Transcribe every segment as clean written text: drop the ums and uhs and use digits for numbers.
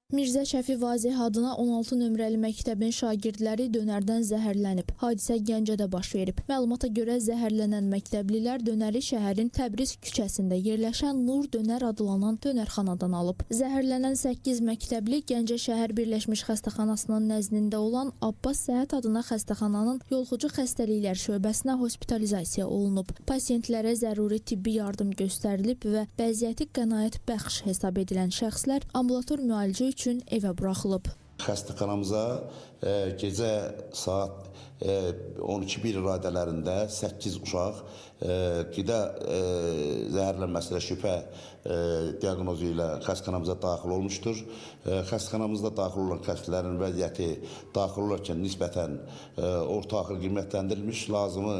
Mirzə Şəfi Vazeh adına 16 nömrəli məktəbin şagirdləri dönərdən zəhərlənib. Hadisə Gəncədə baş verib. Məlumata görə zəhərlənən məktəblilər dönəri şəhərin Təbriz küçəsində yerləşən Nur Dönər adlanan dönərxanadan alıb. Zəhərlənən 8 məktəbli Gəncə şəhər Birləşmiş Xəstəxanasının nəzdində olan Abbas Səhət adına xəstəxananın yolxucu xəstəliklər şöbəsinə hospitalizasiya olunub. Pasientlərə zəruri tibbi yardım göstərilib və vəziyyəti qənaət bəxş hesab edilən şəxslər ambulator müalicə üçün evə buraxılıb. Xəstəxanamıza gecə saat 12:01 radələrində 8 uşaq qida zəhərlənməsinə şübhə diaqnozu ilə xəstəxanamıza daxil olmuşdur. Xəstəxanamızda daxil olan xəstələrin vəziyyəti daxil olarkən nisbətən orta axır qiymətləndirilmiş, lazımi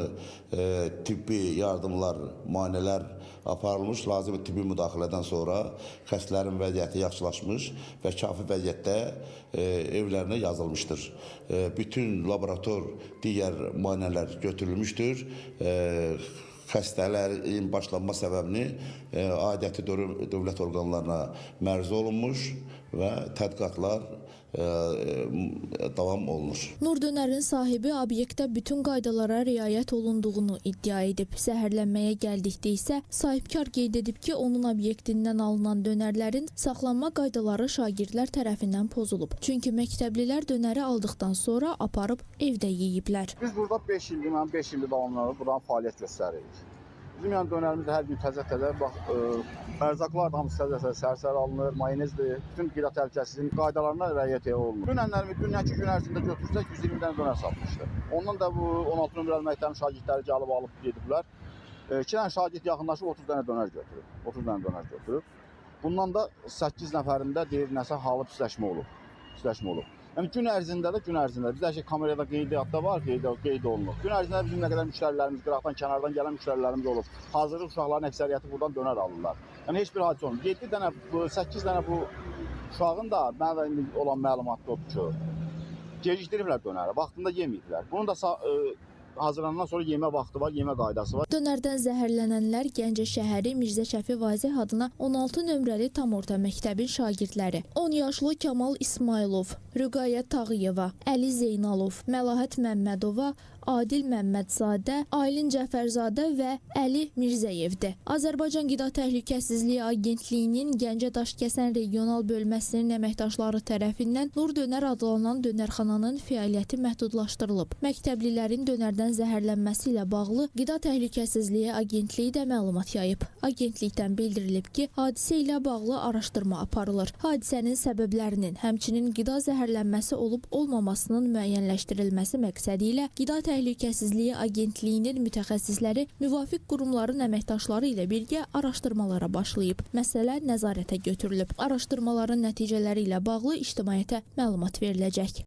tibbi yardımlar, müayinələr aparılmış, lazımi tibbi müdaxilədən sonra xəstələrin vəziyyəti yaxşılaşmış və kafi vəziyyətdə evlərinə yazılmışdır. Bütün laborator digər müayinələr götürülmüşdür. Xəstələrin başlanma səbəbini aidiyyəti dövlət orqanlarına məruz olunmuş və tədqiqatlar davam olunur. Nur Dönərin sahibi obyektdə bütün qaydalara riayət olunduğunu iddia edib. Zəhərlənməyə gəldikdə isə sahibkar qeyd edib ki, onun obyektindən alınan dönərlərin saxlanma qaydaları şagirdlər tərəfindən pozulub. Çünki məktəblilər dönəri aldıqdan sonra aparıb evdə yeyiblər. Biz burada 5 ildir, mən 5 ildir davamlı buradan fəaliyyət göstəririk. Bizim yəni dönərimiz hər gün təzə-təzə, ərzaqlar da hamısı təzə-təzə səhər-səhər alınır, mayonezdir, bütün qida təhlükəsizliyin qaydalarına riayət olunur. Dünənlərimi dünənki gün ərzində götürsək 120 dənə dönər satmışdı. Ondan da bu 16 nömrəli məktəbin şagirdləri gəlib alıb gediblər. 2 dənə şagird yaxınlaşıb 30 dənə dönər götürüb. 30 dənə dönər götürüb. Bundan da 8 nəfərində deyir nəsə halı pisləşmə olub. Yəni gün ərzində bizdə şey kamerada qeydiyyatda var, qeyd olunur. Gün ərzində bizim nə qədər müştərilərimiz, qıraqdan, kənardan gələn müştərilərimiz olub. Hazırlıq uşaqların əksəriyyəti buradan dönər alırlar. Yəni heç bir hadisə olmur. 7 dənə, 8 dənə bu uşağın da mənə indi olan məlumatda odur ki, gecikdiriblər dönəri, vaxtında yeməyiblər. Bunun da hazırlanandan sonra yemə vaxtı var, yemə qaydası var. Dönərdən zəhərlənənlər Gəncə şəhəri Mirzə Şəfi Vazeh adına 16 nömrəli tam orta məktəbin şagirdləri. 10 yaşlı Kamal İsmailov, Rüqayyə Tağıyeva, Əli Zeynalov, Məlahət Məmmədova, Adil Məmmədzadə, Aylin Cəfərzadə və Əli Mirzəyevdir. Azərbaycan Qida Təhlükəsizliyi Agentliyinin Gəncə Daşkəsən regional bölməsinin əməkdaşları tərəfindən Nur Dönər adlanan dönərxananın fəaliyyəti məhdudlaşdırılıb. Məktəblilərin dönərdən zəhərlənməsi ilə bağlı Qida Təhlükəsizliyi Agentliyi də məlumat yayıb. Agentlikdən bildirilib ki, hadisə ilə bağlı araşdırma aparılır. Hadisənin səbəblərinin, həmçinin qida zəhərlənməsi olub-olmamasının müəyyənləşdirilməsi məqsədi ilə Qida Təhlükəsizliyi Agentliyinin mütəxəssisləri müvafiq qurumların əməkdaşları ilə birgə araşdırmalara başlayıb. Məsələ nəzarətə götürülüb. Araşdırmaların nəticələri ilə bağlı ictimaiyyətə məlumat veriləcək.